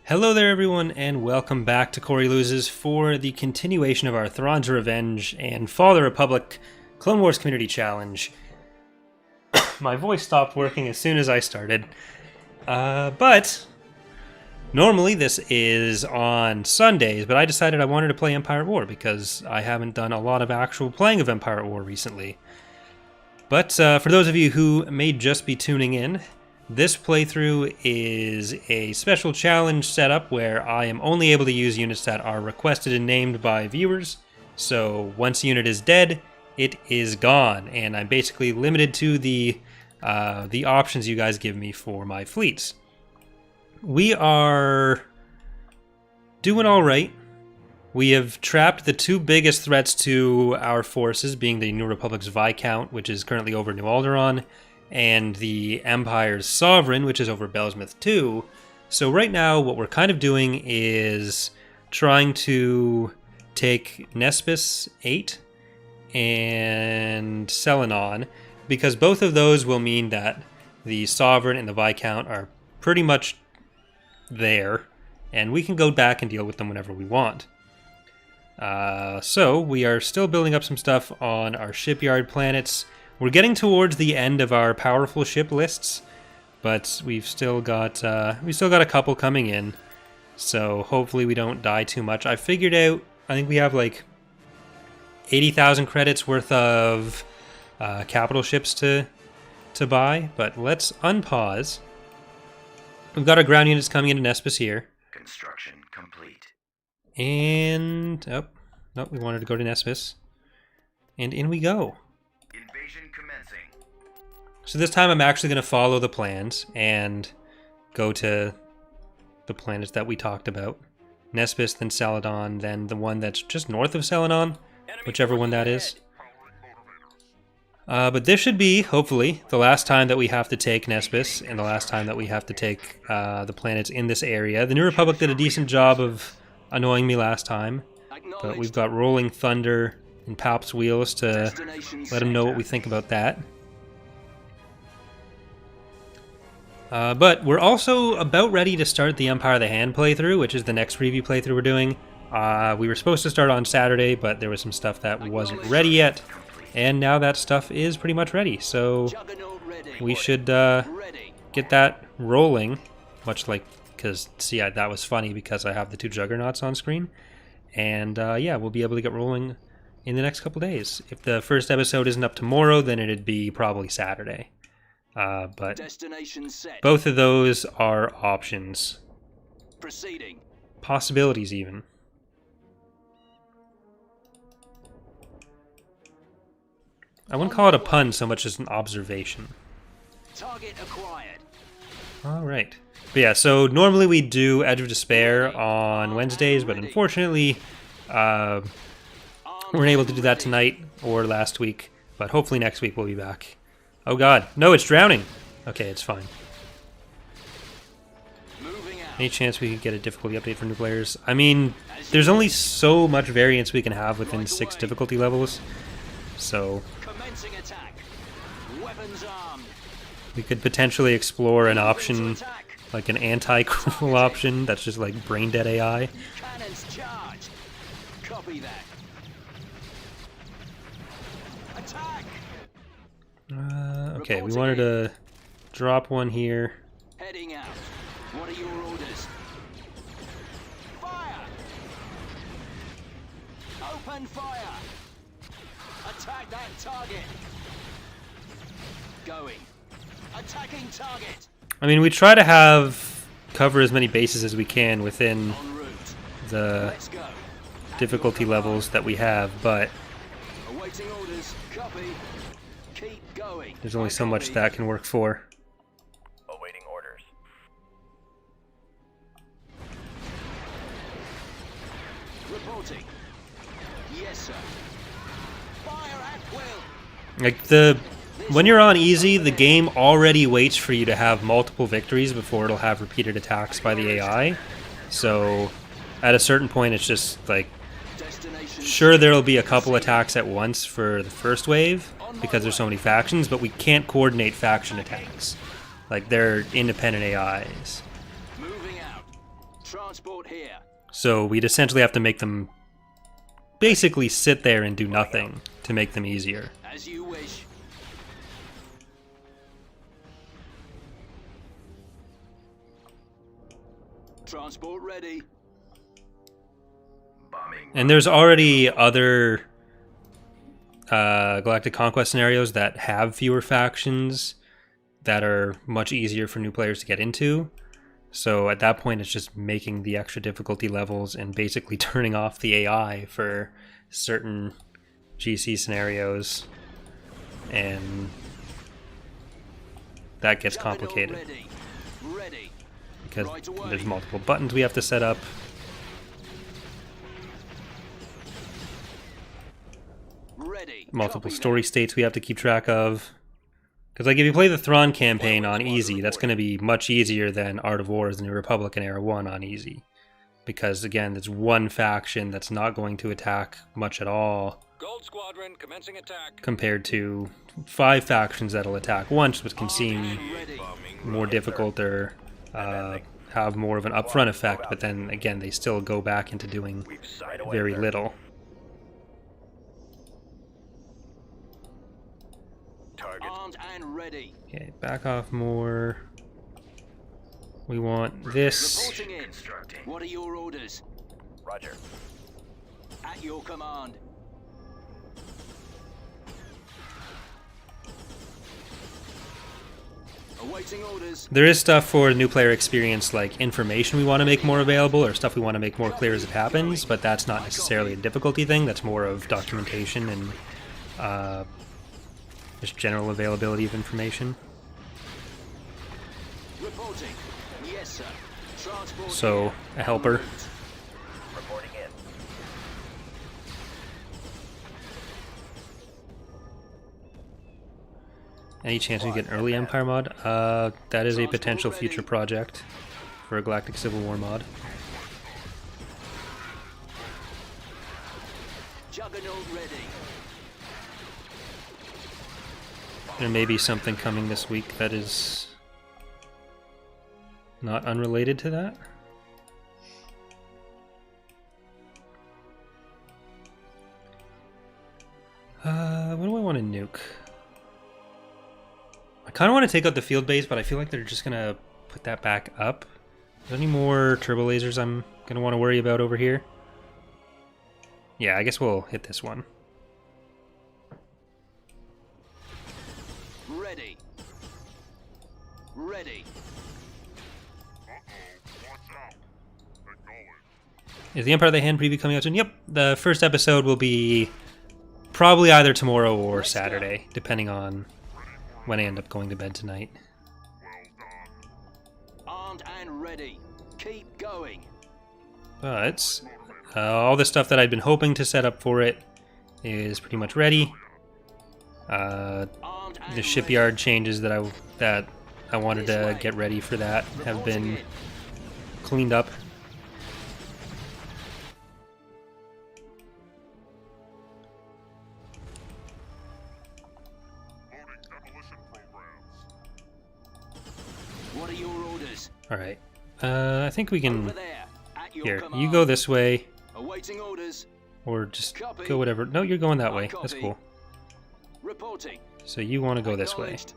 Hello there everyone, and welcome back to Corey Loses for the continuation of our Thrawn's Revenge and Fall of the Republic Clone Wars Community Challenge. My voice stopped working as soon as I started. But normally this is on Sundays, but I decided I wanted to play Empire at War because I haven't done a lot of actual playing of Empire at War recently. But for those of you who may just be tuning in, this playthrough is a special challenge setup where I am only able to use units that are requested and named by viewers. So once a unit is dead, it is gone, and I'm basically limited to the options you guys give me for my fleets. We are doing all right. We have trapped the two biggest threats to our forces, being the New Republic's Viscount, which is currently over New Alderaan, and the Empire's Sovereign, which is over Belsmith 2. So right now, what we're kind of doing is trying to take Nespis 8 and Selenon, because both of those will mean that the Sovereign and the Viscount are pretty much there, and we can go back and deal with them whenever we want. So we are still building up some stuff on our shipyard planets. We're getting towards the end of our powerful ship lists, but we've still got a couple coming in, so hopefully we don't die too much. I figured out, I think we have like 80,000 credits worth of capital ships to buy, but let's unpause. We've got our ground units coming into Nespis here. Construction complete. And no, we wanted to go to Nespis, and in we go. Invasion commencing. So this time I'm actually going to follow the plans and go to the planets that we talked about. Nespis, then Celadon, then the one that's just north of Celadon, whichever one that is. But this should be, hopefully, the last time that we have to take Nespis, and the last time that we have to take the planets in this area. The New Republic did a decent job of annoying me last time, but we've got Rolling Thunder and Palp's Wheels to let them know what we think about that. But we're also about ready to start the Empire of the Hand playthrough, which is the next preview playthrough we're doing. We were supposed to start on Saturday, but there was some stuff that wasn't ready yet, and now that stuff is pretty much ready, so we should get that rolling, much like, because, see, that was funny because I have the two Juggernauts on screen, and yeah, we'll be able to get rolling in the next couple days. If the first episode isn't up tomorrow, then it'd be probably Saturday. But both of those are options. Proceeding. Possibilities, even. I wouldn't call it a pun so much as an observation. Target acquired. Alright. But yeah, so normally we do Edge of Despair on Wednesdays, but unfortunately, we weren't able to do that tonight or last week, but hopefully next week we'll be back. Oh god, no, it's drowning! Okay, it's fine. Any chance we could get a difficulty update for new players? I mean, there's only so much variance we can have within 6 difficulty levels, so we could potentially explore an option, like an anti-cruel option, that's just like brain-dead AI. Cannons charged. Copy that. Attack. Okay, we wanted to drop one here. Heading out. What are your orders? Fire! Open fire! Attack that target! Going. Attacking target! I mean, we try to cover as many bases as we can within En route. the Let's go. difficulty levels that we have, but Awaiting orders. Copy. Keep going. there's only so much that can work for. Awaiting orders. Reporting. Yes, sir. Fire at will. Like, when you're on easy, the game already waits for you to have multiple victories before it'll have repeated attacks by the AI. So, at a certain point, it's just like, sure, there'll be a couple attacks at once for the first wave, because there's so many factions, but we can't coordinate faction attacks. Like, they're independent AIs. Moving out. Transport here. So we'd essentially have to make them basically sit there and do nothing to make them easier. As you wish. Transport ready. Bombing. And there's already other Galactic Conquest scenarios that have fewer factions that are much easier for new players to get into. So at that point, it's just making the extra difficulty levels and basically turning off the AI for certain GC scenarios. And that gets complicated Ready. Ready. because Right away. there's multiple buttons we have to set up. Ready. Multiple Copy story that. states we have to keep track of. Because like if you play the Thrawn campaign on easy, that's going to be much easier than Art of War as the New Republic and Era 1 on easy. Because again, there's one faction that's not going to attack much at all Gold Squadron commencing attack. compared to 5 factions that'll attack once, which can seem Ready. more difficult or have more of an upfront effect, but then again, they still go back into doing We've shied away, very sir. little. Target. Armed and ready. Okay, back off more. We want this. Reporting in. Constructing. What are your orders? Roger. At your command. Awaiting orders. There is stuff for new player experience, like information we want to make more available or stuff we want to make more clear as it happens, but that's not necessarily a difficulty thing. That's more of documentation and just general availability of information. Reporting. Yes, sir. Transport So, here. a helper. Reporting in. Any chance we get an early Empire mod? That is a potential future project for a Galactic Civil War mod. Juggernaut ready. There may be something coming this week that is not unrelated to that. What do I want to nuke? I kind of want to take out the field base, but I feel like they're just going to put that back up. Is there any more turbo lasers I'm going to want to worry about over here? Yeah, I guess we'll hit this one. Ready. Ready. Is the Empire of the Hand preview coming out soon? Yep. The first episode will be probably either tomorrow or Saturday, depending on when I end up going to bed tonight. Armed and ready. Keep going. But all the stuff that I'd been hoping to set up for it is pretty much ready. Armed and The shipyard changes that I wanted to get ready for that have been cleaned up. What are your orders? All right. I think we can. Over there. At your Here, command. you go this way, Awaiting orders. or just Copy. go whatever. No, you're going that way. That's Copy. cool. Reporting. So you want to go this way. Acknowledged.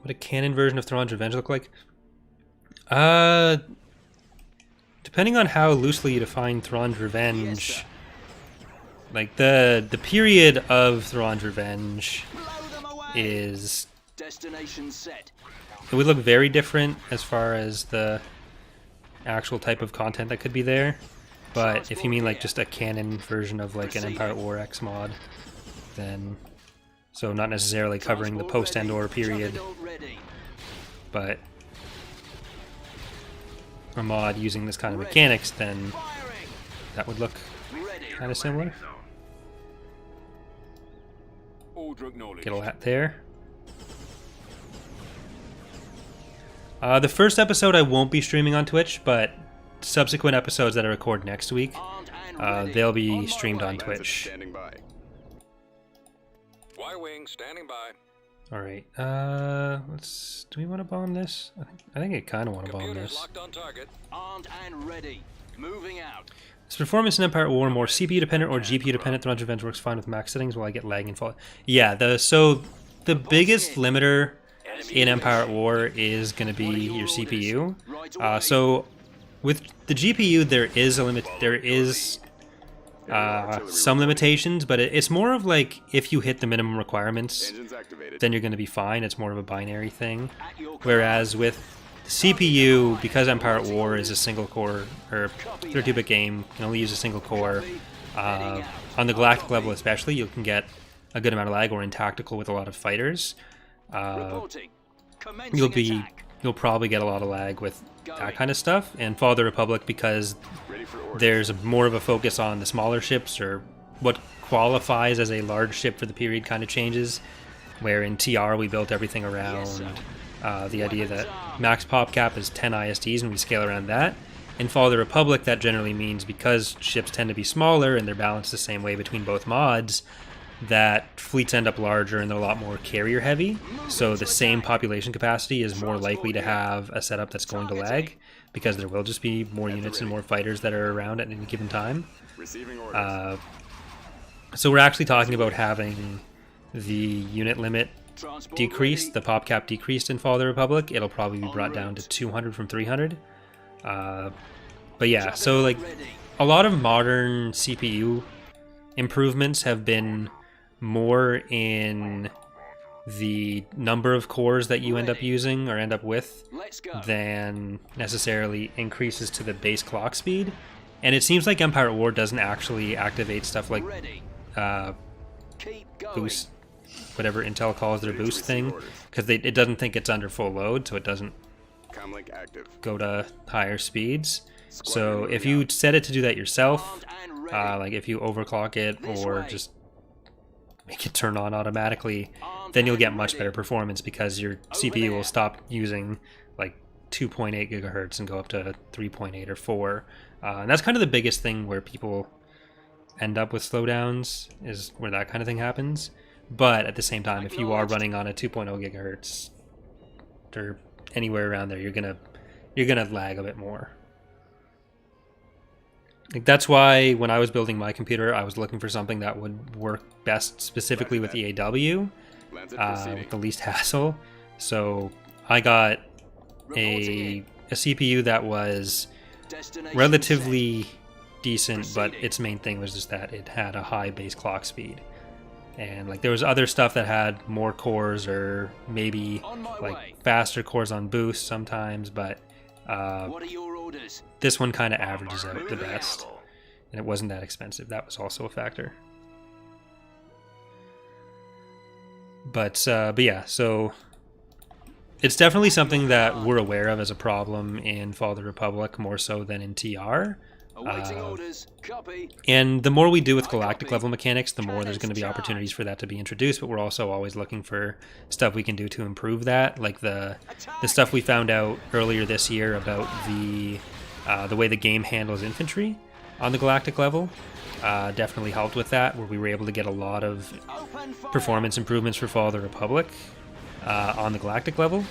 What a canon version of Thrawn's Revenge look like? Depending on how loosely you define Thrawn's Revenge, Yes, sir. like the period of Thrawn's Revenge Blow them away. is, Destination set. it would look very different as far as the actual type of content that could be there. But if you mean like just a canon version of like an Empire at War X mod, then so not necessarily covering the Transport Post-Endor ready. period, Juggernaut ready. but a mod using this kind of mechanics, then Firing. that would look Ready. kind of similar. Order acknowledged. Get a lot there. The first episode I won't be streaming on Twitch, but subsequent episodes that I record next week, Armed and ready. they'll On be my streamed way. on Twitch. Standing by. Y-wing standing by. All right. Let's. Do we want to bomb this? I think I kind of want to bomb Computers this. locked on target. Armed and ready. Moving out. Is performance in Empire at War more CPU dependent or GPU dependent? Thrawn's Revenge works fine with max settings while I get lag and fall. Yeah. The biggest limiter in Empire at War is going to be your CPU. So with the GPU, there is a limit. There is some limitations, but it's more of like if you hit the minimum requirements, then you're going to be fine. It's more of a binary thing. Whereas with the CPU, because Empire at War is a single core or 32-bit game, you can only use a single core. On the galactic level especially, you can get a good amount of lag, or in tactical with a lot of fighters. You'll probably get a lot of lag with that kind of stuff. And Fall of the Republic, because there's more of a focus on the smaller ships, or what qualifies as a large ship for the period kind of changes, where in TR we built everything around the idea that max pop cap is 10 ISDs and we scale around that. In Fall of the Republic, that generally means because ships tend to be smaller and they're balanced the same way between both mods, that fleets end up larger and they're a lot more carrier heavy. So the same population capacity is more likely to have a setup that's going to lag, because there will just be more units and more fighters that are around at any given time. So we're actually talking about having the unit limit decreased, the pop cap decreased in Fall of the Republic. It'll probably be brought down to 200 from 300. But yeah, so like a lot of modern CPU improvements have been more in the number of cores that you end up using or end up with than necessarily increases to the base clock speed. And it seems like Empire at War doesn't actually activate stuff like boost, whatever Intel calls their boost thing, because it doesn't think it's under full load, so it doesn't go to higher speeds. So if you set it to do that yourself, like if you overclock it or just make it turn on automatically, then you'll get much better performance, because your CPU will stop using like 2.8 gigahertz and go up to 3.8 or 4. And that's kind of the biggest thing where people end up with slowdowns, is where that kind of thing happens. But at the same time, if you are running on a 2.0 gigahertz or anywhere around there, you're gonna lag a bit more. Like, that's why when I was building my computer, I was looking for something that would work best specifically with EAW, with the least hassle. So I got a CPU that was relatively decent, but its main thing was just that it had a high base clock speed. And like there was other stuff that had more cores, or maybe like faster cores on boost sometimes, but this one kind of averages out the best, and it wasn't that expensive. That was also a factor. But yeah, so it's definitely something that we're aware of as a problem in Fall of the Republic, more so than in TR. And the more we do with galactic level mechanics, the more there's going to be opportunities for that to be introduced, but we're also always looking for stuff we can do to improve that, like the stuff we found out earlier this year about the way the game handles infantry on the galactic level. Definitely helped with that, where we were able to get a lot of performance improvements for Fall of the Republic on the galactic level.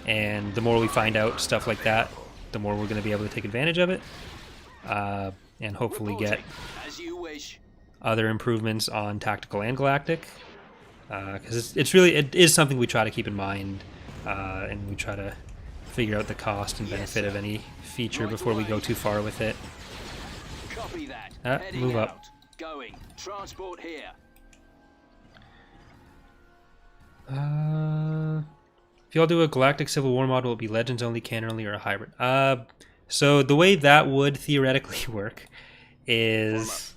And the more we find out stuff like that, the more we're going to be able to take advantage of it. And hopefully get other improvements on tactical and galactic, because it is something we try to keep in mind, and we try to figure out the cost and benefit of any feature before we go too far with it. Move up. Going. Transport here. If y'all do a galactic Civil War model, will it be Legends only, canon only, or a hybrid? So the way that would theoretically work is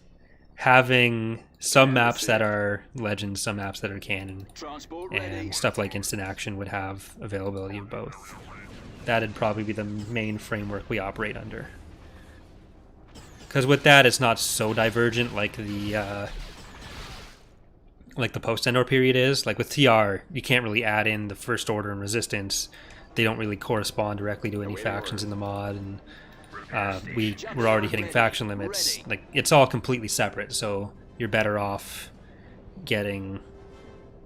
having some maps that are Legends, some maps that are canon, and stuff like Instant Action would have availability of both. That'd probably be the main framework we operate under. Because with that, it's not so divergent like the Post-Endor period is. Like with TR, you can't really add in the First Order and Resistance. They don't really correspond directly to any factions in the mod, and we're already hitting faction limits. Like, it's all completely separate, so you're better off getting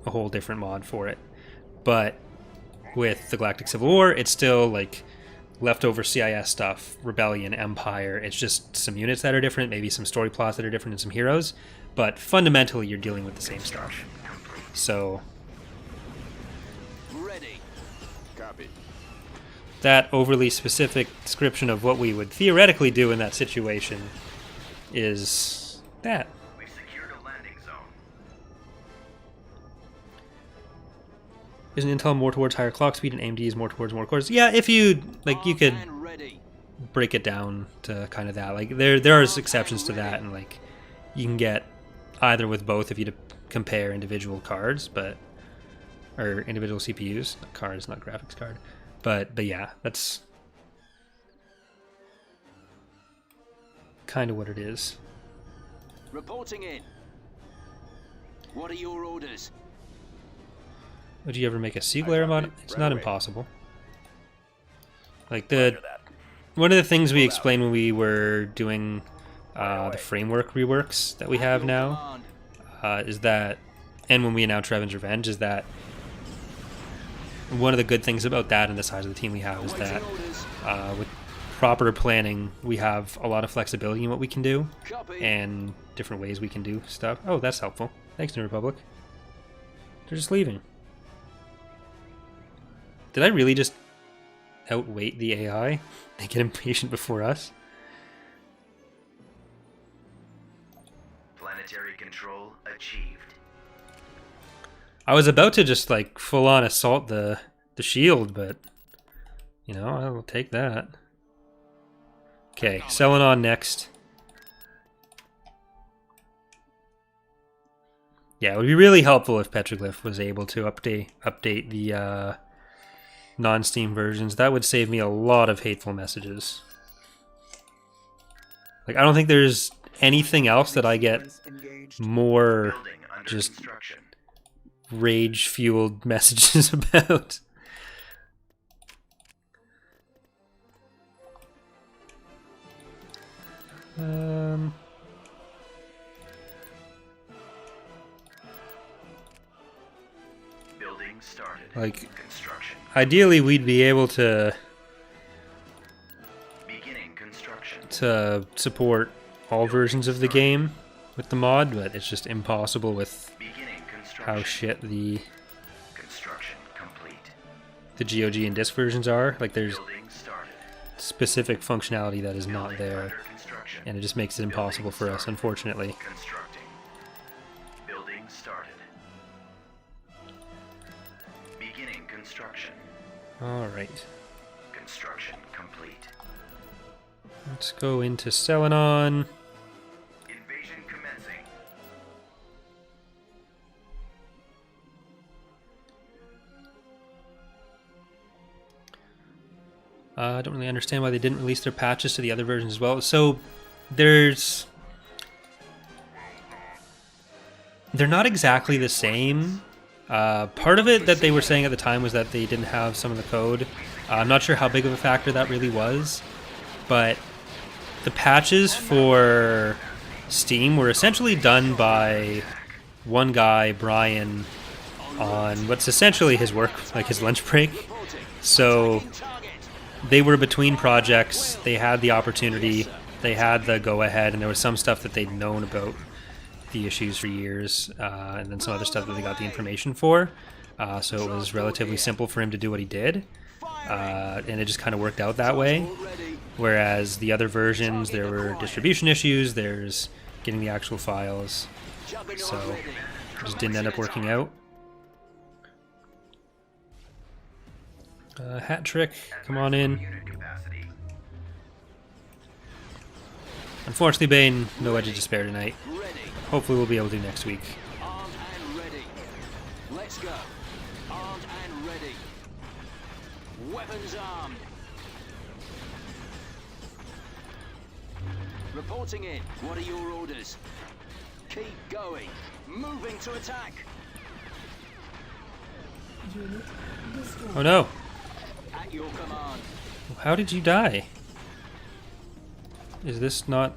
a whole different mod for it. but with the Galactic Civil War, it's still like leftover CIS stuff, Rebellion, Empire. It's just some units that are different, maybe some story plots that are different, and some heroes. But fundamentally, you're dealing with the same stuff. So Ready. Copy. that overly specific description of what we would theoretically do in that situation is that. We've secured a landing zone. Isn't Intel more towards higher clock speed and AMD is more towards more cores? Yeah, if you like, you could And ready. break it down to kind of that. Like there are exceptions to that, and like you can get either with both if you compare individual cards, or individual CPUs, not cards, not graphics card. But yeah, that's kind of what it is. Reporting in. What are your orders? Would you ever make a Siegler mod? It's Right not away. impossible. Like Roger that. one of the things we explained when we were doing the framework reworks that we have Your now command. is that, and when we announced Revan's Revenge, is that one of the good things about that and the size of the team we have is that Awaiting orders. with proper planning, we have a lot of flexibility in what we can do Copy. and different ways we can do stuff. Oh, that's helpful. Thanks, New Republic. They're just leaving. Did I really just outweight the AI? They get impatient before us? Planetary control achieved. I was about to just like full on assault the shield, but you know, I'll take that. Okay, selling on next. Yeah, it would be really helpful if Petroglyph was able to update the non-Steam versions. That would save me a lot of hateful messages. Like, I don't think there's anything else that I get more Building under just construction. rage-fueled messages about. Building started. Like, Construction. ideally, we'd be able to Beginning construction. support all versions of the game with the mod, but it's just impossible with Beginning construction. how shit the Construction complete. GOG and disc versions are. Like, there's Building started. specific functionality that is not Building there, under construction. and it just makes it impossible for us, unfortunately. Constructing. Building started. Beginning construction. All right, Construction complete. let's go into Selenon. Invasion commencing. I don't really understand why they didn't release their patches to the other versions as well. So they're not exactly the same. Part of it that they were saying at the time was that they didn't have some of the code. I'm not sure how big of a factor that really was, but the patches for Steam were essentially done by one guy, Brian, on what's essentially his work, like his lunch break. So Target. they were between projects, they had the opportunity, they had the go-ahead, and there was some stuff that they'd known about the issues for years, and then some other stuff that they got the information for. So it was relatively simple for him to do what he did, and it just kind of worked out that way. Ready. Whereas the other versions, there were distribution issues, there's getting the actual files, Juggernaut so ready. it just didn't end up working out. Hat Trick, come on in. Unit capacity. Unfortunately, Bane, no Edge of Despair tonight. Ready. Hopefully we'll be able to next week. Armed and ready. Let's go. Armed and ready. Weapons armed. Reporting in. What are your orders? Keep going. Moving to attack. Unit destroyed. Oh no! At your command. How did you die? Is this not...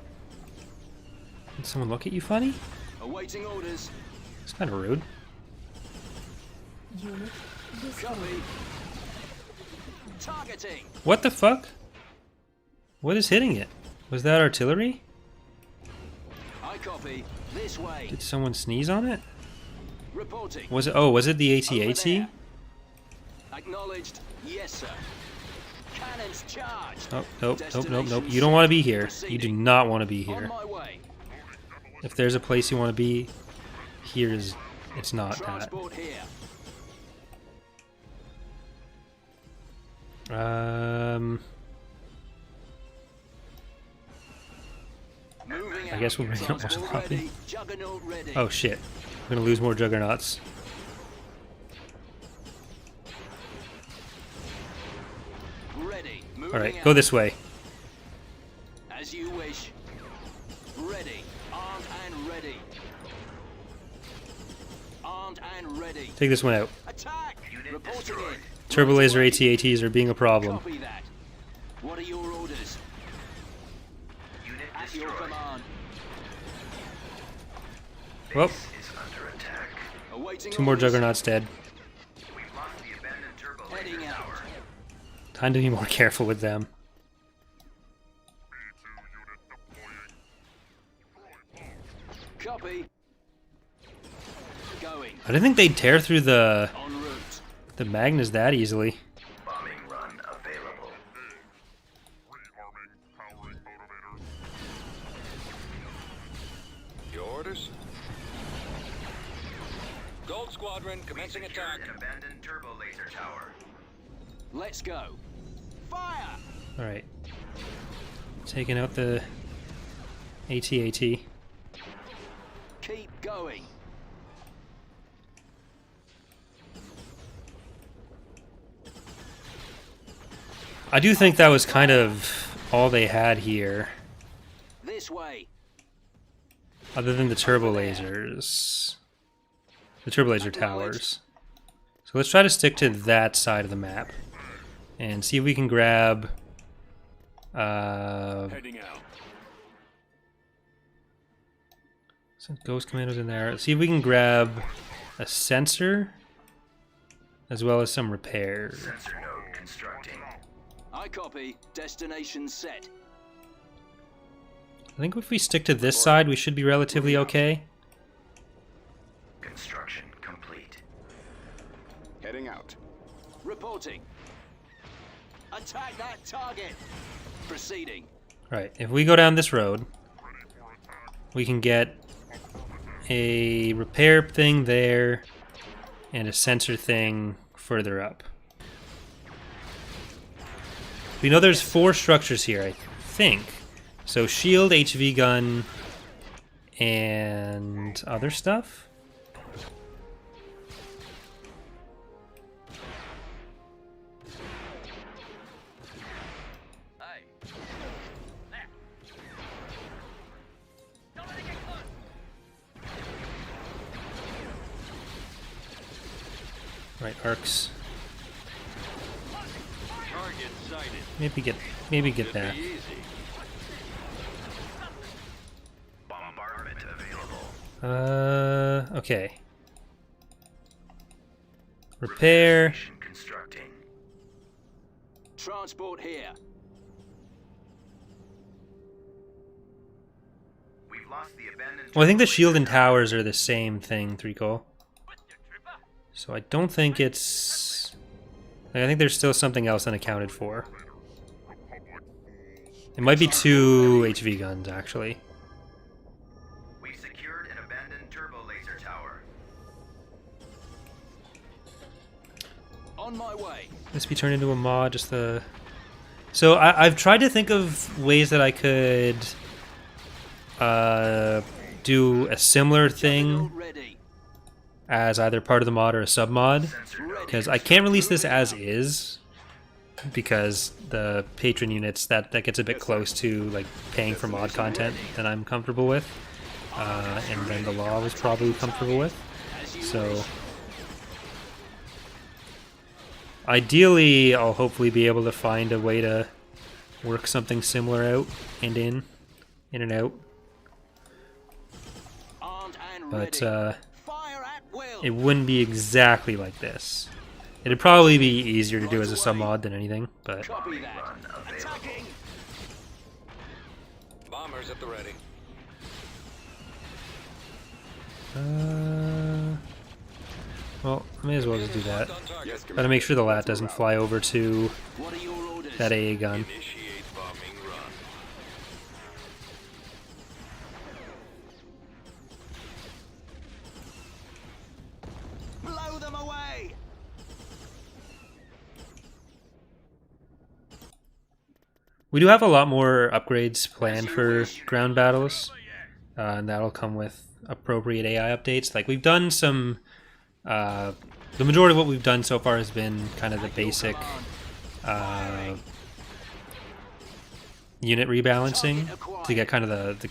Did someone look at you funny? Awaiting orders. It's kind of rude. Unit Destroyed. Copy. Targeting. What the fuck? What is hitting it? Was that artillery? I copy. This way. Did someone sneeze on it? Reporting. Was it? Oh, was it the Over AT-AT? there. Acknowledged. Yes, sir. Cannons charged. Oh, nope. You don't want to be here. You do not want to be On here. my way. If there's a place you want to be, here is. It's not that. Transport here. Moving I guess we'll bring up more Transport sloppy. ready. Juggernaut ready. Oh shit. We're gonna lose more juggernauts. Ready. Moving Alright, out. go this way. As you wish. Ready. Armed and ready. Armed and ready. Take this one out. Attack! Unit Reporting destroyed. in. Turbo laser AT-ATs are being a problem. Copy that. What are your orders? Unit At your destroyed. command. Well, Base is under attack. Awaiting 2 more orders. juggernauts dead. We've lost the abandoned turbo Heading laser out. tower. Time to be more careful with them. Copy. Going. I didn't think they'd tear through the En route. Magnus that easily. Bombing run available. Your orders? Gold Squadron commencing attack. Secured an abandoned turbo laser tower. Let's go. Fire! Alright. Taking out the AT-AT. Keep going. I do think that was kind of all they had here, This way. other than the turbo lasers. The turbo laser towers. So let's try to stick to that side of the map. And see if we can grab... Heading out. some Ghost Commandos in there. Let's see if we can grab a sensor, as well as some repairs. Sensor node constructing. I copy. Destination set. I think if we stick to this side, we should be relatively okay. Construction complete. Heading out. Reporting. Attack that target. Proceeding. Right, if we go down this road, we can get a repair thing there and a sensor thing further up. We know there's 4 structures here, I think. So shield, HV gun, and other stuff? Right, arcs. Target sighted. Maybe get that. Bombardment available. Okay. Repair. Station constructing. Transport here. We've lost the abandoned. Well, I think the turbo shield and laser tower. towers are the same thing, Threecall. So I don't think it's... I think there's still something else unaccounted for. It might be 2 HV guns, actually. We've secured an abandoned turbo laser tower. On my way. This be turned into a mod, just the... So I've tried to think of ways that I could do a similar thing Juggernaut ready. as either part of the mod or a sub-mod. Sensor node. Because I can't release this as is, because the patron units, that gets a bit close to like paying for mod content that I'm comfortable with, and then the law was probably comfortable with. So ideally, I'll hopefully be able to find a way to work something similar out and in and out. Armed and But ready. Fire at will. it wouldn't be exactly like this. It'd probably be easier to do as a sub-mod than anything, but... Copy that. Attacking. Bombers at the ready. Well, I may as well just do that. On target. Yes, Gotta Commander. make sure the lat doesn't fly over to What are your orders? that AA gun. Initiate bombing run. Blow them away. We do have a lot more upgrades planned for ground battles, and that'll come with appropriate AI updates. Like, we've done some... the majority of what we've done so far has been kind of the basic unit rebalancing to get kind of the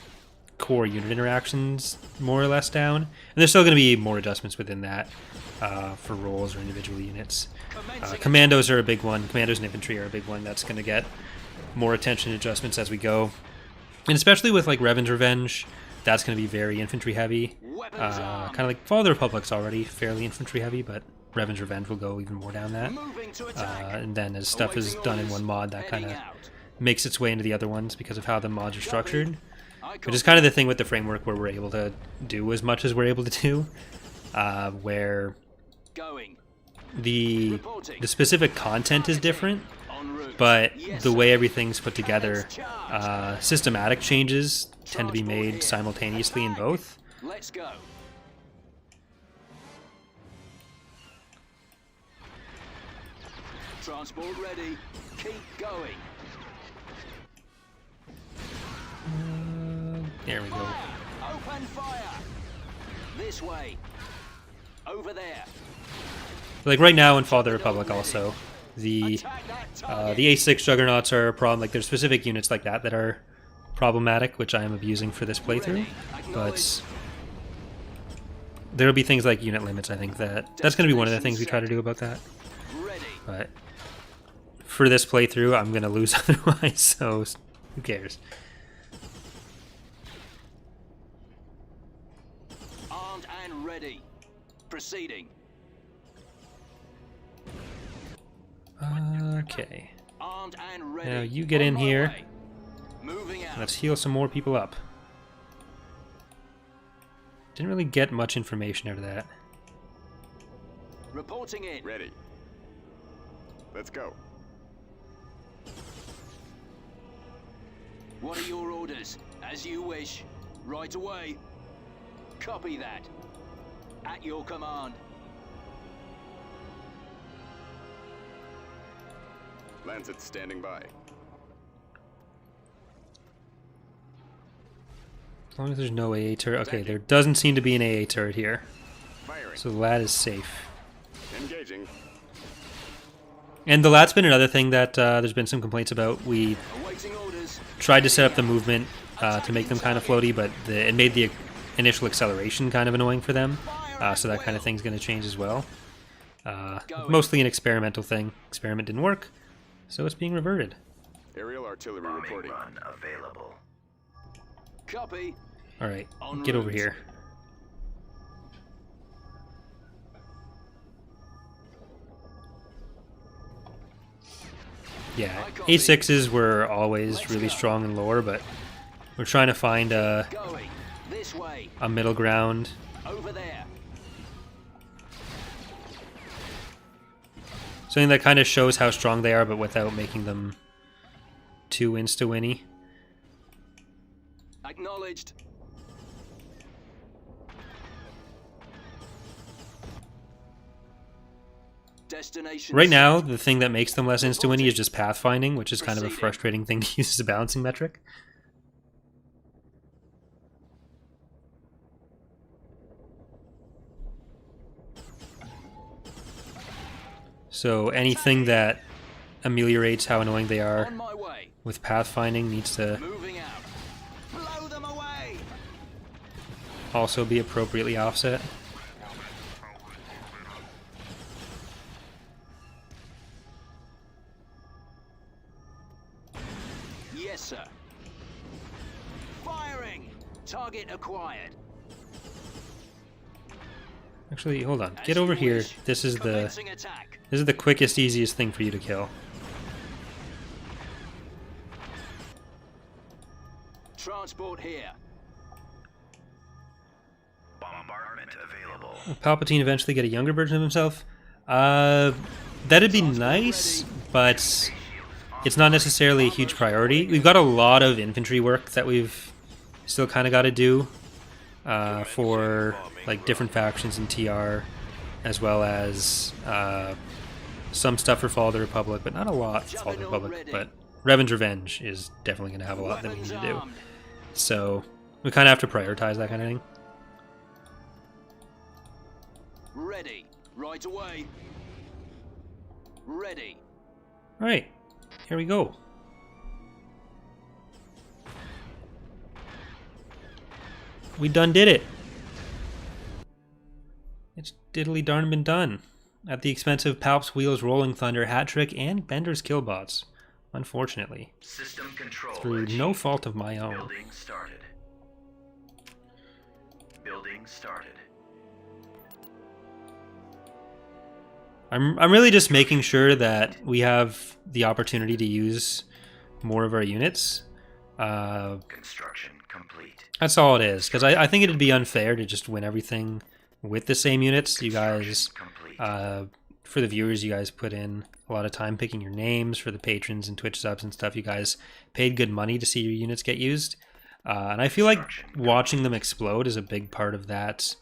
core unit interactions more or less down. And there's still going to be more adjustments within that for roles or individual units. Commandos are a big one. Commandos and infantry are a big one that's going to get more attention adjustments as we go. And especially with like Revan's Revenge, that's going to be very infantry heavy. Kind of like Fall of the Republic's already fairly infantry heavy, but Revan's Revenge will go even more down that. Moving to attack. And then as stuff is done in one mod, that kind of makes its way into the other ones because of how the mods are structured. Which is kind of the thing with the framework where we're able to do as much as we're able to do, where Going. the specific content is different, En route. but Yes, the sir. way everything's put together, systematic changes tend to be made simultaneously in both. Let's go. Transport ready. Keep going. There we go. Fire. Open fire. This way. Over there. Like right now in Fall of the Republic also, the Attack that target. the A6 Juggernauts are a problem. Like there's specific units like that that are problematic, which I am abusing for this playthrough. But there'll be things like unit limits. I think that's going to be one of the things we try to do about that. Ready. But for this playthrough, I'm going to lose otherwise, so who cares? Armed and ready. Proceeding. Okay, Armed and ready. now you get On in my here. way. Moving out. Let's heal some more people up. Didn't really get much information out of that. Reporting in. Ready. Let's go. What are your orders? As you wish. Right away. Copy that. At your command. Lancet standing by. As long as there's no AA turret. Okay, there doesn't seem to be an AA turret here, Firing. so the lat is safe. Engaging. And the lat's been another thing that there's been some complaints about. We Awaiting orders. tried to set up the movement to make them kind of floaty, but it made the initial acceleration kind of annoying for them. So that kind of thing's going to change as well. Mostly an experimental thing. Experiment didn't work, so it's being reverted. Aerial artillery Bombing reporting. run available. Copy. All right, En get over route. here. Yeah, A6s were always really strong in lore, but we're trying to find a Going. This way. middle ground. Over there. Something that kind of shows how strong they are, but without making them too insta-winny. Acknowledged. Destination. Right now, the thing that makes them less insta-winny is just pathfinding, which is kind of a frustrating thing to use as a balancing metric. So anything that ameliorates how annoying they are On my way. with pathfinding needs to Moving out. Blow them away. also be appropriately offset. Yes, sir. Firing. Target acquired. Actually, hold on. As Get over you here. wish. This is the Commencing attack. quickest, easiest thing for you to kill. Transport here. Bombardment available. Will Palpatine eventually get a younger version of himself? That'd be nice, but it's not necessarily a huge priority. We've got a lot of infantry work that we've still kind of got to do for like different factions in TR, as well as some stuff for Fall of the Republic, but not a lot for Fall of the Republic. But Revan's Revenge is definitely going to have a lot that we need to do. So we kind of have to prioritize that kind of thing. Ready. Right away. Ready. All right, here we go. We done did it. It's diddly darn been done. At the expense of Palp's Wheels, Rolling Thunder, Hat Trick, and Bender's Killbots. Unfortunately. System control Through achieved. no fault of my own. Building started. Building started. I'm really just making sure that we have the opportunity to use more of our units. Construction complete. That's all it is. Because I think it'd be unfair to just win everything with the same units. You guys, Complete. for the viewers, you guys put in a lot of time picking your names. For the patrons and Twitch subs and stuff, you guys paid good money to see your units get used. And I feel like watching them explode is a big part of that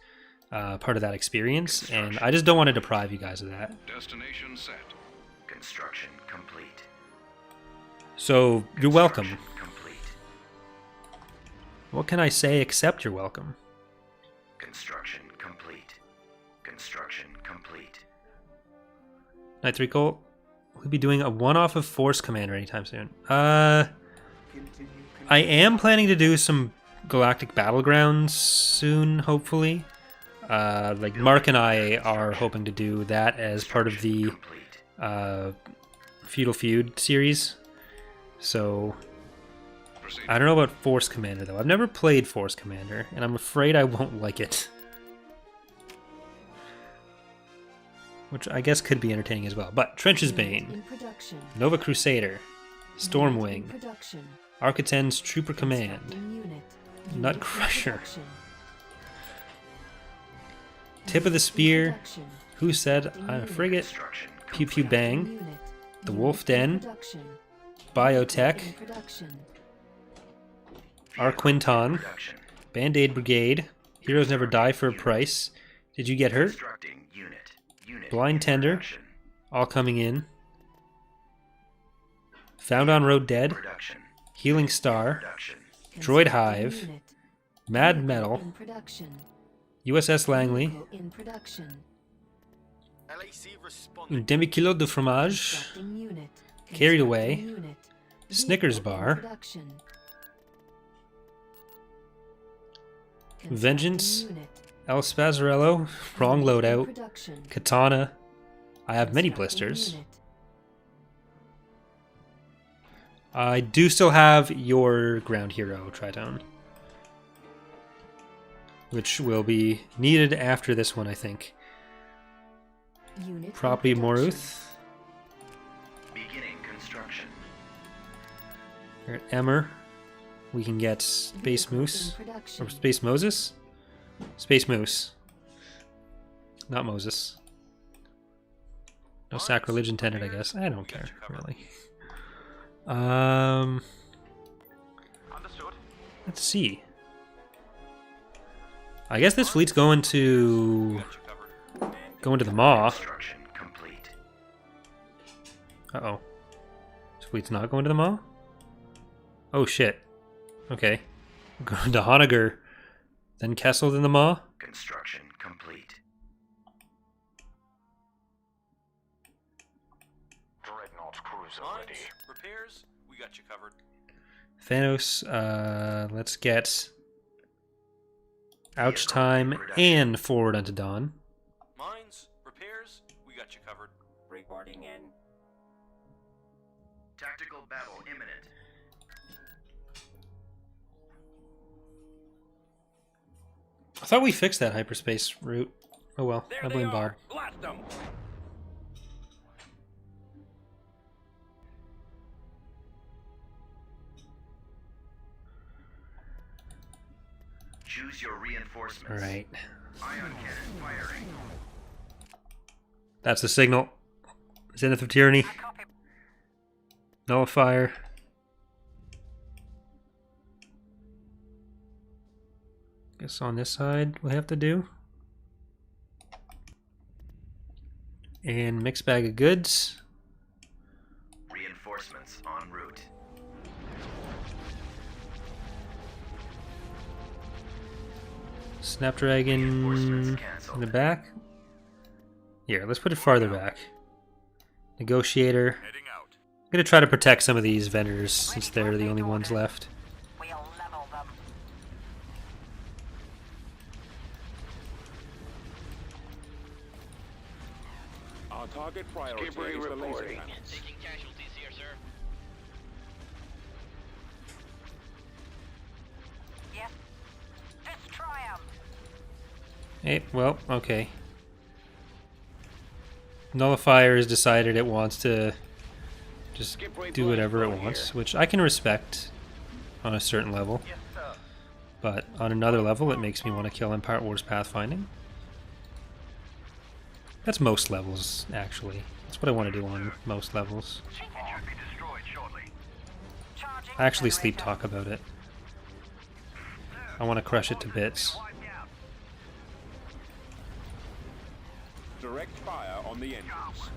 experience, and I just don't want to deprive you guys of that. Destination set. Construction complete. So you're welcome. Construction complete. What can I say except you're welcome? Construction complete. Construction complete. Night 3 Colt, we'll be doing a one-off of Force Commander anytime soon. I am planning to do some Galactic Battlegrounds soon, hopefully. Like Mark and I are hoping to do that as part of the Feudal Feud series. So Proceed. I don't know about Force Commander though. I've never played Force Commander, and I'm afraid I won't like it. Which I guess could be entertaining as well. But Trench's Bane, In production. Nova Crusader, Stormwing, In production. Arcaten's Trooper Command, Constructing unit. Nut Unit in Crusher, production. Tip of the In Spear, production. Who Said I'm a Frigate, Construction Pew Pew complete. Bang, Unit. The Unit Wolf in Den, production. Biotech, In production. Arquinton, Production. Band-Aid Brigade, Heroes Never Die for a Price, Did You Get Hurt? Constructing unit. Unit Blind in Tender, production. all coming in. Found on Road Dead, Production. Healing Star, Production. Droid Constructing Hive, unit. Mad Vehicle Metal, In production. USS Langley, Vehicle In production. Un Demi-Kilo de Fromage, Constructing unit. Carried Away, Constructing unit. Snickers Vehicle in Bar, production. Vengeance, Constructing unit. El Spazarello, Wrong Unit in Loadout, production. Katana. I have many Constructing blisters. unit. I do still have your ground hero, Tritone, which will be needed after this one, I think. Unit in Property production. Moruth. Beginning construction. Here at Emmer, we can get Space Vehicle in Moose. production. Or Space Moses? Space Moose. Not Moses. No sacrilege intended, I guess. I don't care, really. Let's see. I guess this fleet's going to the Maw. Construction complete. Uh-oh. This fleet's not going to the Maw? Oh, shit. Okay. Going to Honegger, then Kessel, then the Maw? Construction complete. Dreadnought cruiser ready. Repairs, we got you covered. Thanos, let's get Ouch Time and Forward Unto Dawn. Mines, repairs, we got you covered. Reporting in. Tactical battle imminent. I thought we fixed that hyperspace route Oh well, I blame Bob. Blast them! Choose your reinforcements. Alright. Ion cannon firing. That's the signal. Zenith of Tyranny. Nullifier. Guess on this side we have to do. And mixed bag of goods. Reinforcements en route. Snapdragon in the back. Here, let's put it farther back. Negotiator. Heading out. I'm gonna try to protect some of these vendors since they're the only ones left. We'll level them. Our target priority is the laser panels. Taking casualties here, sir. Yes. Destroy them. Hey, well, okay. Nullifier has decided it wants to just do whatever it wants, which I can respect on a certain level. But on another level, it makes me want to kill Empire Wars Pathfinding. That's most levels, actually. That's what I want to do on most levels. I actually sleep talk about it. I want to crush it to bits. Direct fire on the engines.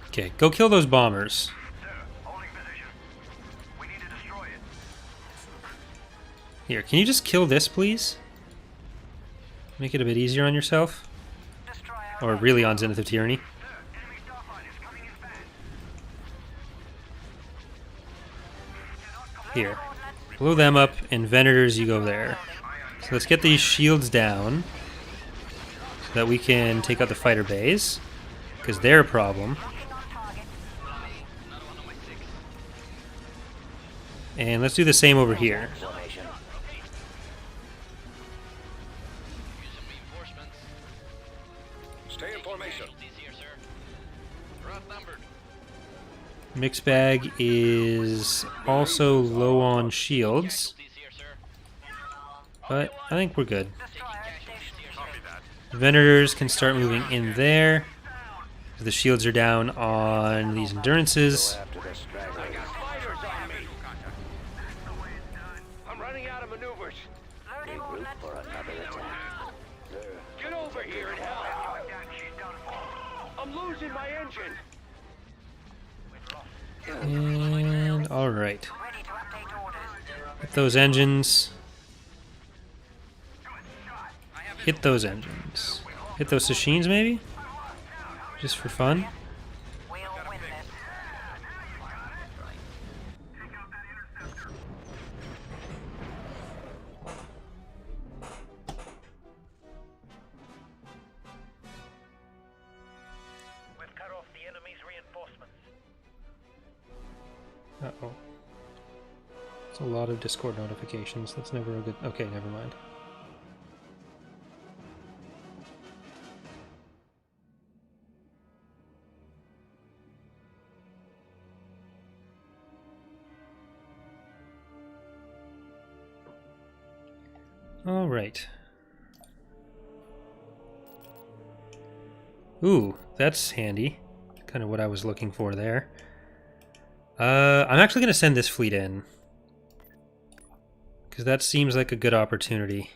Okay, go kill those bombers. Here, can you just kill this, please? Make it a bit easier on yourself. Or really on Zenith of Tyranny. Here. Blow them up, and Venators, you go there. So let's get these shields down. So that we can take out the fighter bays. Because they're a problem. And let's do the same over here. Stay in formation. Mixed bag is also low on shields. But I think we're good. Venators can start moving in there. The shields are down on these endurances. I'm running out of maneuvers. Get over here and help. I'm losing my engine. And alright. Hit those engines. Hit those engines. Hit those Sashins, maybe? Just for fun. We'll win this. We've cut off the enemy's reinforcements. Uh-oh. It's a lot of Discord notifications. That's never a good... Okay, never mind. All right. Ooh, that's handy. Kind of what I was looking for there. I'm actually going to send this fleet in. Because that seems like a good opportunity.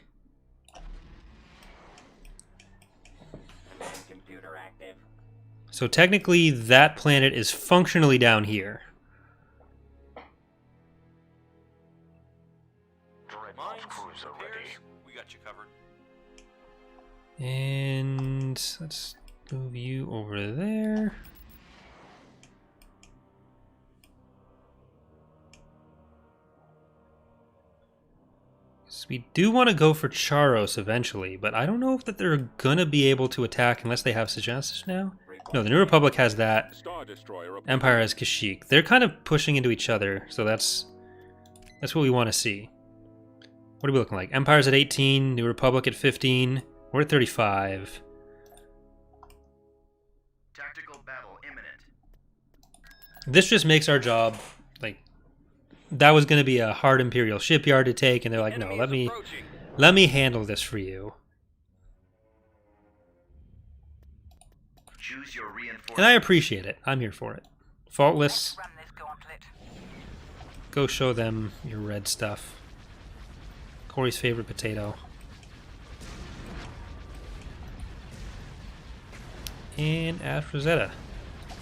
Computer active. So technically, that planet is functionally down here. We got you covered. And let's move you over there. So we do want to go for Charos eventually, but I don't know if that they're gonna be able to attack unless they have Sejansis now. No, the New Republic has that. Star Destroyer. Empire has Kashyyyk. They're kind of pushing into each other, so that's what we want to see. What are we looking like? Empire's at 18, New Republic at 15. We're at 35. This just makes our job, like, that was going to be a hard Imperial shipyard to take, and they're like, no, let me handle this for you. Choose your reinforcements. And I appreciate it. I'm here for it. Faultless, Run this gauntlet. go show them your red stuff. Corey's favorite potato. And Ash Rosetta,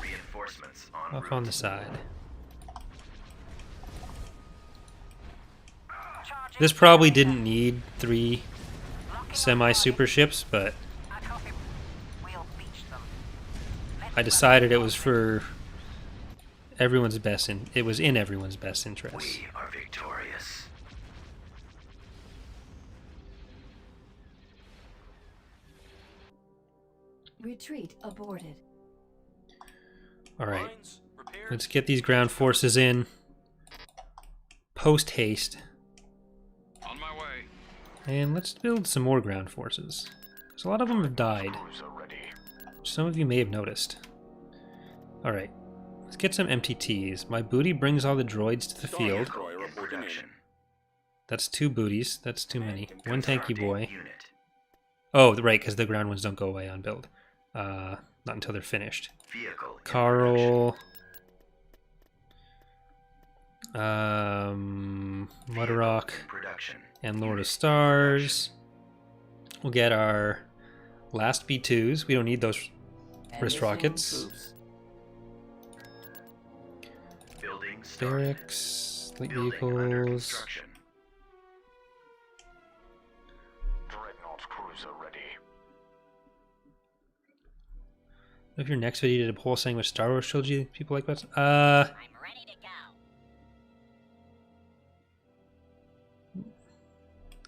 Reinforcements en off route. on the side. Charging. This probably didn't need 3 semi-super ships, but I copy. We'll beach them. I decided it was for everyone's best it was in everyone's best interest. We are victorious. Retreat aborted. All right, Lines prepared. let's get these ground forces in post haste, On my way. and let's build some more ground forces. Because a lot of them have died. Some of you may have noticed. All right, let's get some MTTs. My booty brings all the droids to the Star field. Destroyer In reporting in. production. That's 2 booties. That's too many. One tanky Constructing boy. Unit. Oh, right, because the ground ones don't go away on build. Not until they're finished. Vehicle. in Carl. Mudrock, production. and Lord of Stars. We'll get our last B2s. We don't need those wrist rockets. Building started. Barracks, light Building under vehicles. construction. Dreadnought cruiser ready. If your next video did a poll saying which Star Wars trilogy people like best, I'm ready to go.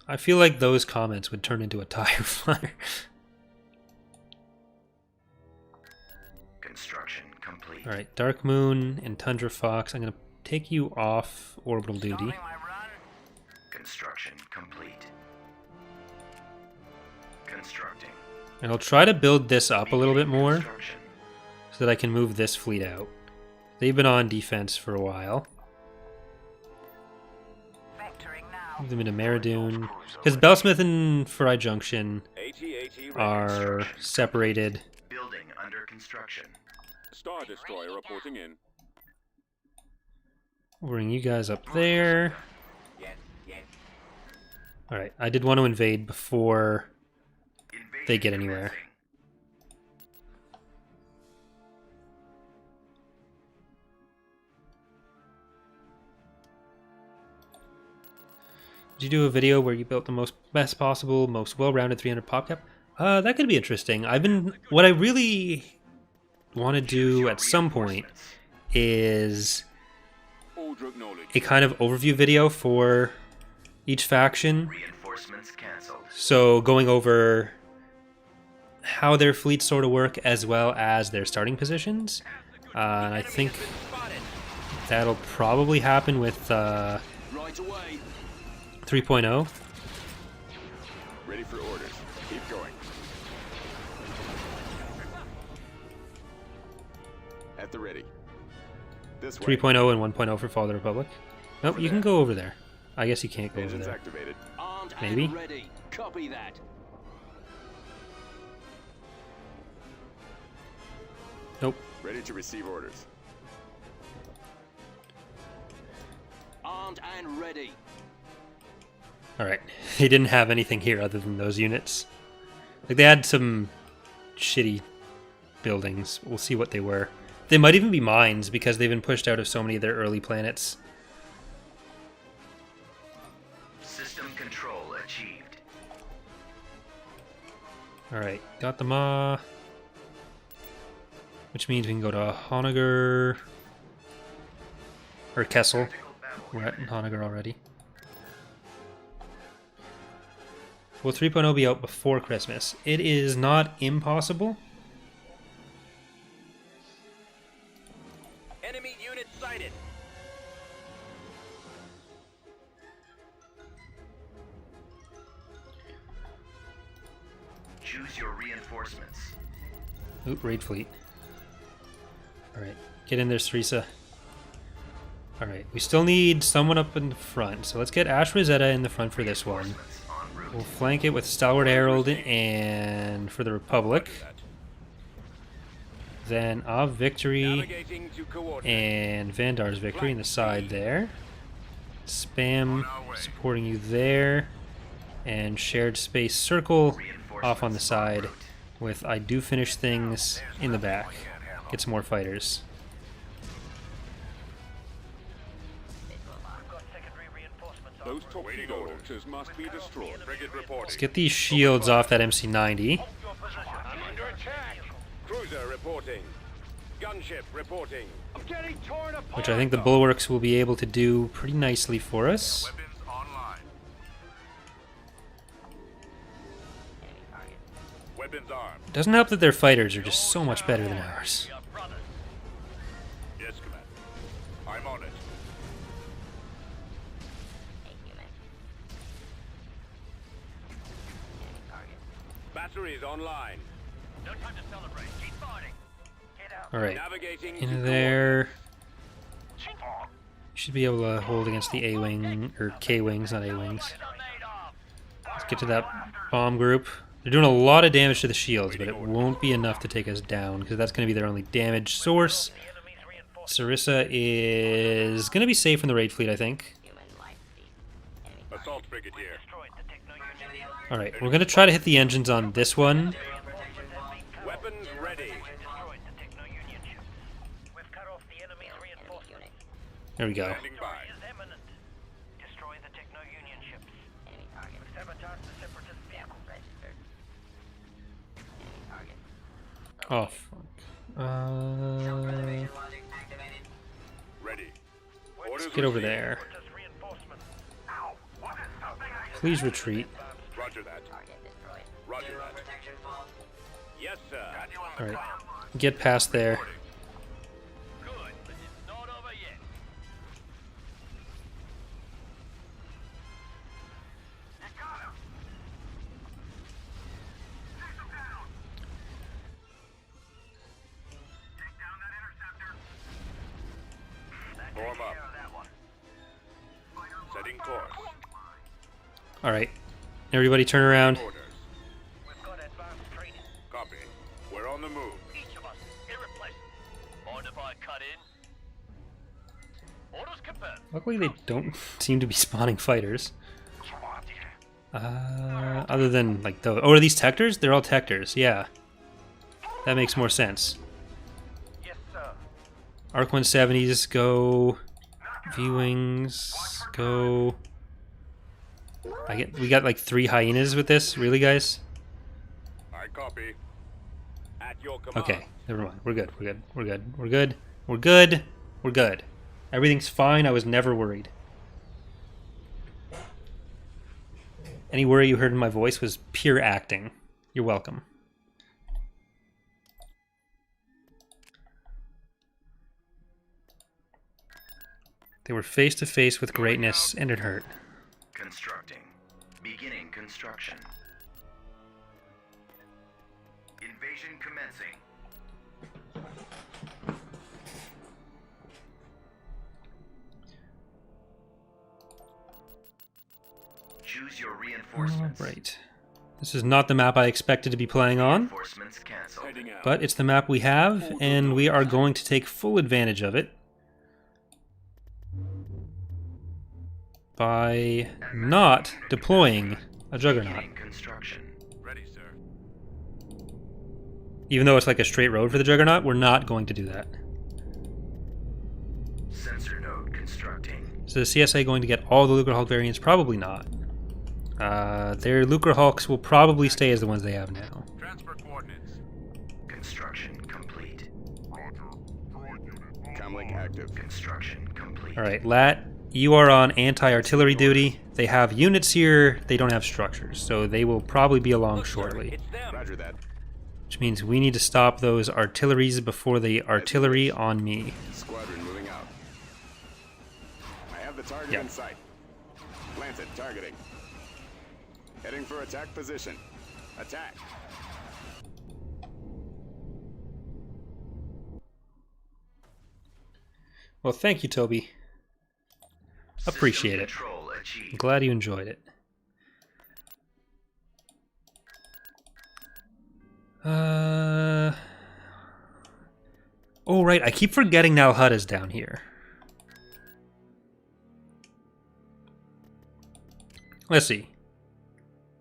I feel like those comments would turn into a tire fire. Construction complete. All right, Dark Moon and Tundra Fox. I'm gonna take you off orbital duty. Starting my run. Construction complete. Constructing. And I'll try to build this up a little bit more Construction. so that I can move this fleet out. They've been on defense for a while. Vectoring now. Move them into Meridoon. Because Bellsmith and Fry Junction AT-AT ready. are separated. Building under construction. Star Destroyer reporting in. We'll bring you guys up there. Yes, yes. Alright, I did want to invade before Invasion they get anywhere. commencing. Did you do a video where you built the best possible, most well-rounded 300 pop cap? That could be interesting. What I really want to do at some point is Aldrich knowledge. a kind of overview video for each faction. Reinforcements cancelled. So going over how their fleets sort of work as well as their starting positions. And I think that'll probably happen with Right away. 3.0. Ready for orders. Keep going. At the ready. This way. 3.0 and 1.0 for Fall of the Republic. Nope, you can go over there. I guess you can't go over Engines there. activated. Armed Maybe. and ready. Copy that. Nope. Ready to receive orders. Armed and ready. Alright. They didn't have anything here other than those units. Like, they had some shitty buildings. We'll see what they were. They might even be mines because they've been pushed out of so many of their early planets. System control achieved. Alright, got the Ma. Which means we can go to Honegger. Or Kessel. Tactical battle We're at unit. Honegger already. Will 3.0 be out before Christmas? It is not impossible. Enemy unit sighted. Choose your reinforcements. Oop, raid fleet. Alright, get in there, Sarisa. Alright, we still need someone up in the front, so let's get Ash Rosetta in the front for this one. We'll flank it with Stalwart Herald and for the Republic. Then Av Victory Navigating to coordinates. and Vandar's Victory in the side there. Spam supporting you there. And Shared Space Circle off on the side with I do finish things in the back. Get some more fighters. Those torpedo launchers must be destroyed. Frigate reporting. Let's get these shields off that MC-90. I'm under attack. Cruiser reporting. Gunship reporting. I'm getting torn apart. Which I think the bulwarks will be able to do pretty nicely for us. Weapons online. Weapons armed. It doesn't help that their fighters are just so much better than ours. Yes, Commander. I'm on it. Batteries online. No time to celebrate. Keep fighting. Get out. Alright, Navigating in to there. You should be able to hold against the A-Wing, or K-Wings, not A-Wings. Let's get to that bomb group. They're doing a lot of damage to the shields, but it won't be enough to take us down, because that's going to be their only damage source. Sarissa is going to be safe from the raid fleet, I think. Assault frigate here. Alright, we're going to try to hit the engines on this one. Weapons ready. There we go. Standing by. Destroy the Techno-Union ships. Sabotage the separatist vehicle. Oh, fuck. Ready. Let's get over there. Please retreat. Roger that. Roger that. Yes, sir. Alright, get past there. Good, but it's not over yet. Form up. Setting course. Alright, everybody turn around. Orders. We've got advanced training. Copy. We're on the move. Each of us, irreplaceable. Mind if I cut in? Orders confirmed. Luckily they don't seem to be spawning fighters. Other than, like, those. Oh, are these Tectors? They're all Tectors, yeah. That makes more sense. Yes, sir. Arc 170s, go. V-Wings, go. We got like 3 hyenas with this? Really, guys? I copy. At your command. Okay, never mind. We're good, we're good, we're good, we're good, we're good, we're good. Everything's fine, I was never worried. Any worry you heard in my voice was pure acting. You're welcome. They were face to face with greatness, and it hurt. Constructing. Beginning construction. Invasion commencing. Choose your reinforcements. Alright. This is not the map I expected to be playing on, Reinforcements canceled. Heading out. but it's the map we have, and we are going to take full advantage of it by not deploying a Juggernaut. Beginning construction. Ready, sir. Even though it's like a straight road for the Juggernaut, we're not going to do that. Sensor node constructing. So the CSA going to get all the Lucre Hulk variants? Probably not. Their Lucre Hulks will probably stay as the ones they have now. Transfer coordinates. Construction complete. Comlink active. Construction complete. Alright, Lat, you are on anti-artillery duty. They have units here, they don't have structures, so they will probably be along shortly. It's them. Roger that. Which means we need to stop those artilleries before the artillery on me. Squadron moving out. I have the target Yeah. in sight. Planted. Targeting. Heading for attack position. Attack. Well, thank you, Toby. Appreciate it. Control I'm achieved. glad you enjoyed it. Oh, right. I keep forgetting Nal Hut is down here. Let's see.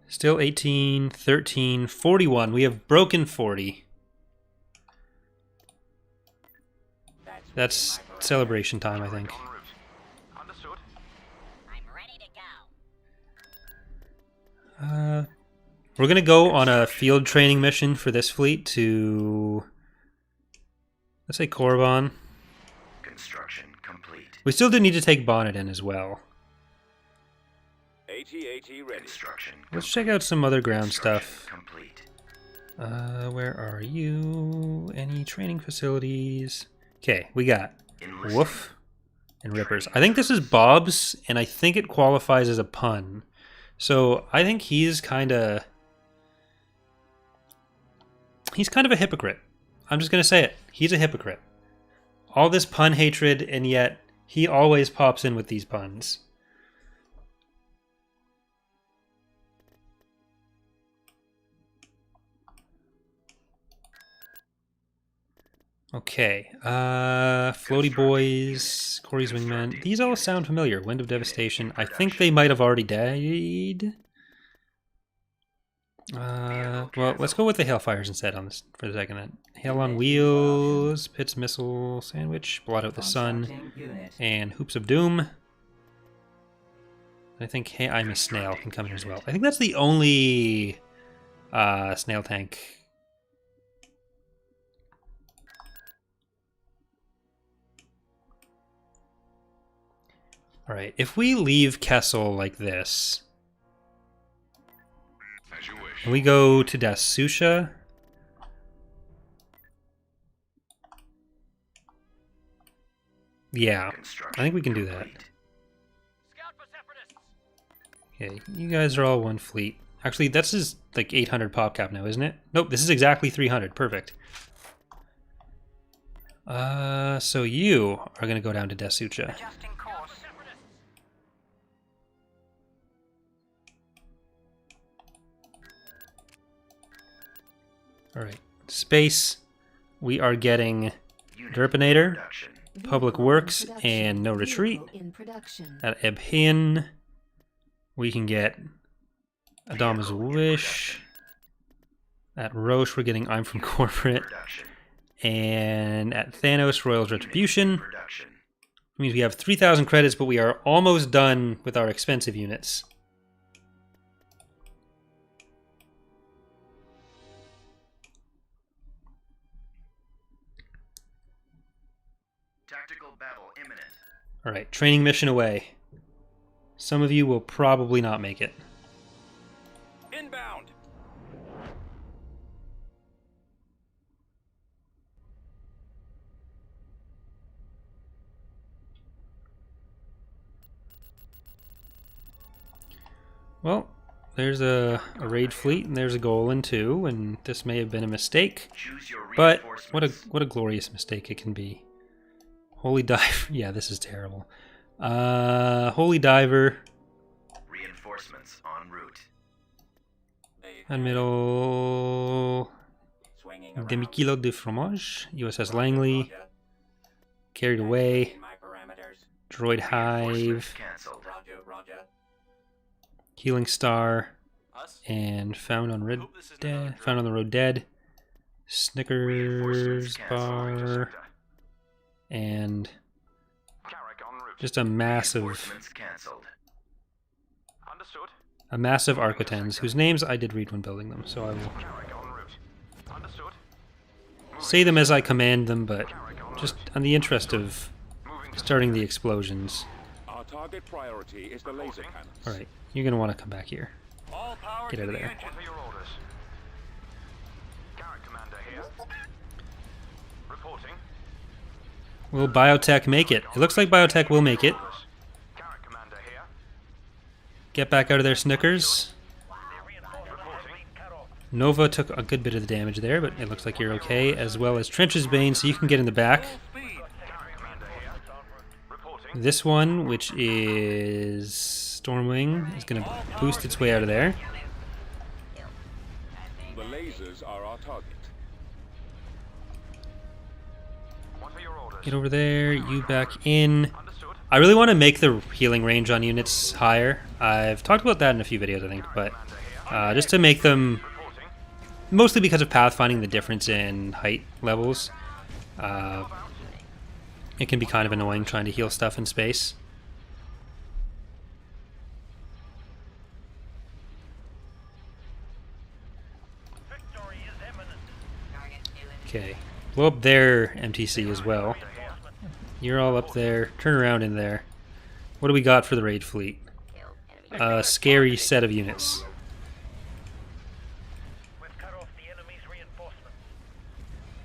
Still 18, 13, 41. We have broken 40. That's celebration time, I think. En route. Understood. I'm ready to go. We're going to go on a field training mission for this fleet to, let's say, Korriban. Construction complete. We still do need to take Bonnet in as well. AT-AT ready. Construction. Let's check out some other ground stuff. Complete. Where are you? Any training facilities? Okay, we got Enlisting. Woof and Rippers. I think this is Bob's, and I think it qualifies as a pun. So I think he's kind of a hypocrite. I'm just going to say it. He's a hypocrite. All this pun hatred, and yet he always pops in with these puns. Okay, Floaty Boys, Corey's Wingman. These all sound familiar. Wind of Devastation. I think they might have already died. Well, let's go with the Hailfires instead on this for the second. Then. Hail on Wheels, Pitts Missile Sandwich, Blot Out the Sun, and Hoops of Doom. I think Hey I'm a Snail can come in as well. I think that's the only snail tank. Alright, if we leave Kessel like this, As you wish. and we go to Dasusha, yeah, I think we can do that. Complete. Scout for separatists. Okay, you guys are all one fleet. Actually, this is like 800 pop cap now, isn't it? Nope, this is exactly 300. Perfect. So you are going to go down to Dasusha. Adjusting course. Alright, space. We are getting Unit Derpinator, production. Public Vehicle in Works, production. and No Retreat. Vehicle in production. At Ebhin, we can get Adama's Vehicle in Wish. At Roche, we're getting I'm from Corporate. Production. And at Thanos, Royal's Retribution. Production. Means we have 3,000 credits, but we are almost done with our expensive units. Tactical battle imminent. Alright, training mission away. Some of you will probably not make it. Inbound. Well, there's a raid fleet, and there's a Golan too, and this may have been a mistake. Choose your But reinforcements. what a glorious mistake it can be. Holy Diver. Yeah, this is terrible. Holy Diver. Reinforcements en route. And middle. Swinging around. Demi-kilo de fromage. USS Langley. Roger. Carried away. Activating my parameters. Droid Reinforcements Hive. cancelled. Roger, roger. Healing Star. Us? And Found on Red Hope this is Dead. not Found on the Road Dead. Snickers Reinforcements canceled. Bar. And Carrick en route. just a massive Reinforcements cancelled. Understood. Arquitens, whose names I did read when building them, so I will Carrick en route. Understood. say them as I command them, but just in the interest of Moving to starting the explosions. Our target priority is the laser cannons. Alright, you're going to want to come back here. All power Get to out of the there. engine. What are your orders? Carrick commander here. Reporting. Will Biotech make it? It looks like Biotech will make it. Carrick commander here. Get back out of there, Snickers. Reporting. Nova took a good bit of the damage there, but it looks like you're okay, as well as Trench's Bane, so you can get in the back. Speed. Carrick commander here. Reporting. This one, which is Stormwing, is going to boost its way out of there. The lasers are our target. What are your orders? Get over there, you back in. Understood. I really want to make the healing range on units higher. I've talked about that in a few videos, I think, but just to make them, Reporting. mostly because of pathfinding, the difference in height levels. It can be kind of annoying trying to heal stuff in space. Victory is imminent. Okay, blow up their MTC as well. You're all up there. Turn around in there. What do we got for the raid fleet? A scary set of units. We've cut off the enemy's reinforcements.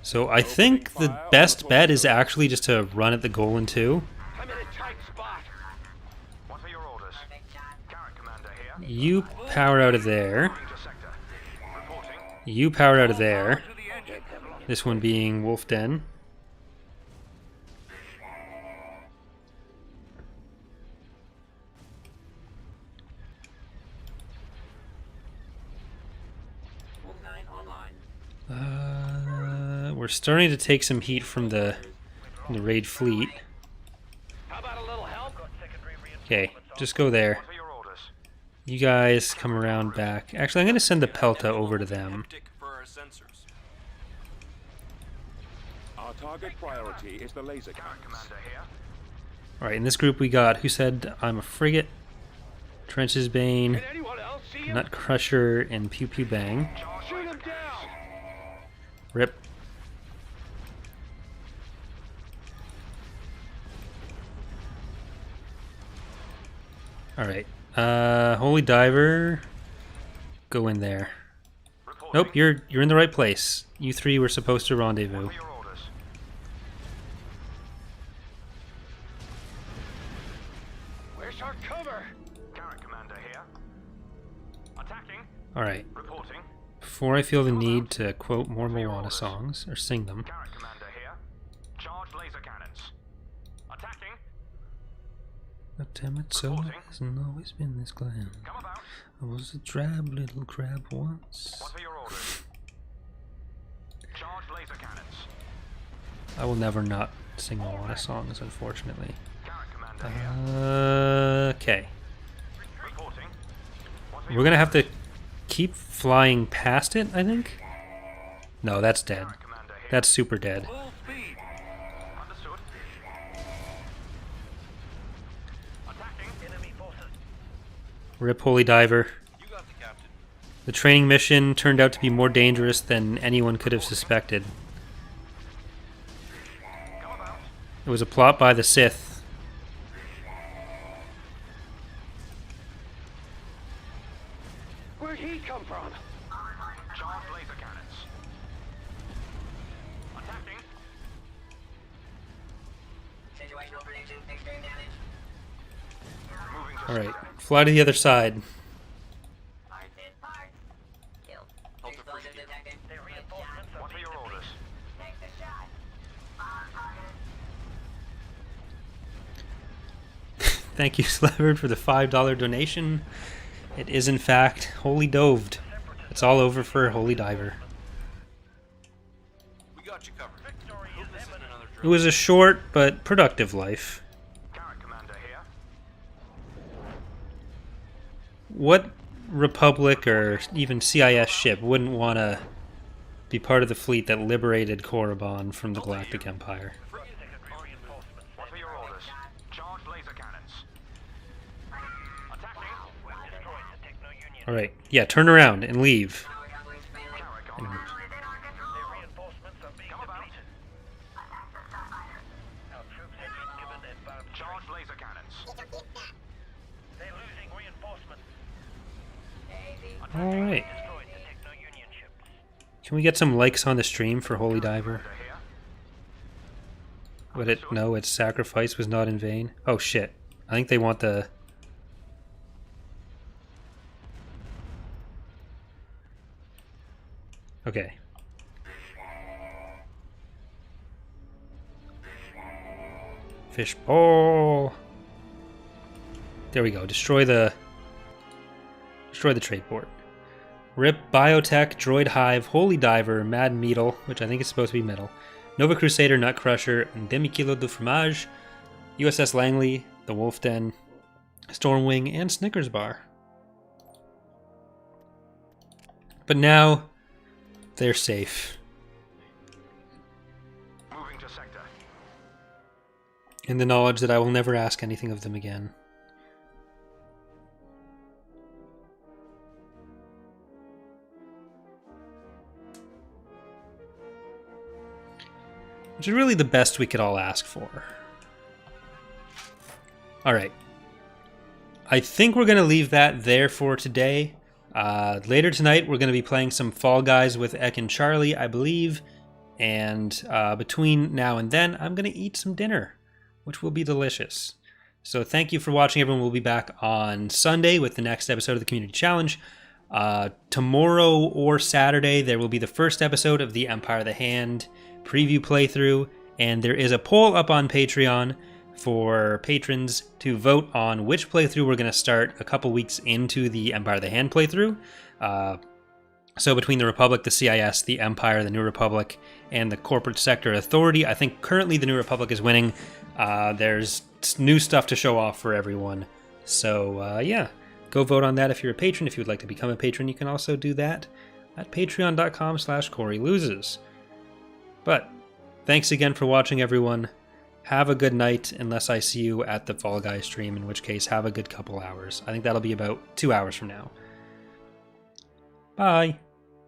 So I think the best bet is actually just to run at the Golan 2. I'm in a tight spot. What are your orders? Current commander here. You power out of there. Moving to sector. Reporting. You power out of there. This one being Wolf Den. We're starting to take some heat from the raid fleet. How about a little help? Okay, just go there. What are your orders? You guys come around back. Actually, I'm going to send the Pelta over to them. Our target priority is the laser Current cannons. commander here. Alright, in this group we got, who said I'm a frigate, Trench's Bane, Can anyone else see him? Nut Crusher, and Pew Pew Bang. Shoot him down. Rip. Alright, Holy Diver, go in there. Reporting. Nope, you're in the right place. You three were supposed to rendezvous. What are your orders? Where's our cover? Current commander here. Attacking. Alright, Reporting. before I feel the need to quote more Moana songs, or sing them, Current commander here. Charge laser cannons. Attacking. God damn it, so hasn't always been this glam. Come about. I was a drab little crab once. What are your orders? Charge laser cannons. I will never not sing Moana songs, unfortunately. Current commander here. Okay. Reporting. What are We're your gonna have to keep flying past it, I think? No, that's dead. current commander here? That's super dead. Full speed. Understood. Attacking. Enemy forces. Rip Holy Diver. You got the captain. The training mission turned out to be more dangerous than anyone could have suspected. Come about. It was a plot by the Sith. Where'd he come from? Charge laser cannons. Attacking. Situational prediction, extreme damage. Moving to Alright, fly to the other side. Parts in parts. Kill. Explosion detected. Their reinforcements. What are your orders? Take the shot. On target. Thank you, Sleverd, for the $5 donation. It is, in fact, Holy Doved. It's all over for Holy Diver. We got you covered. Victory is imminent. It was a short but productive life. Current commander here. What Republic or even CIS ship wouldn't want to be part of the fleet that liberated Korriban from the Galactic Empire? What are your orders? Charge laser cannons. Attacking. We've destroyed the Techno-Union. Alright, yeah, turn around and leave. Carrick on. Their reinforcements are being depleted. Our troops have been given advanced charge laser cannons. They're losing reinforcements. Alright. Destroyed the Techno-Union ships. Can we get some likes on the stream for Holy Diver? They're here. Would it know its sacrifice was not in vain? Oh shit. I think they want the... Okay. Fishbowl. There we go. Destroy the trade port. Rip, Biotech, Droid Hive, Holy Diver, Mad Metal, which I think is supposed to be metal, Nova Crusader, Nut Crusher, and Demi Kilo de Fromage, USS Langley, the Wolf Den, Stormwing, and Snickers Bar. But now they're safe. Moving to sector. In the knowledge that I will never ask anything of them again. Which is really the best we could all ask for. Alright. I think we're going to leave that there for today. Later tonight, we're going to be playing some Fall Guys with Ek and Charlie, I believe. And between now and then, I'm going to eat some dinner, which will be delicious. So thank you for watching, everyone. We'll be back on Sunday with the next episode of the Community Challenge. Tomorrow or Saturday, there will be the first episode of the Empire of the Hand preview playthrough, and there is a poll up on Patreon for patrons to vote on which playthrough we're going to start a couple weeks into the Empire of the Hand playthrough. So between the Republic, the CIS, the Empire, the New Republic, and the Corporate Sector Authority, I think currently the New Republic is winning. There's new stuff to show off for everyone. So yeah, go vote on that if you're a patron. If you would like to become a patron, you can also do that at patreon.com/CoreyLoses. But thanks again for watching, everyone. Have a good night, unless I see you at the Fall Guys stream, in which case have a good couple hours. I think that'll be about 2 hours from now. Bye.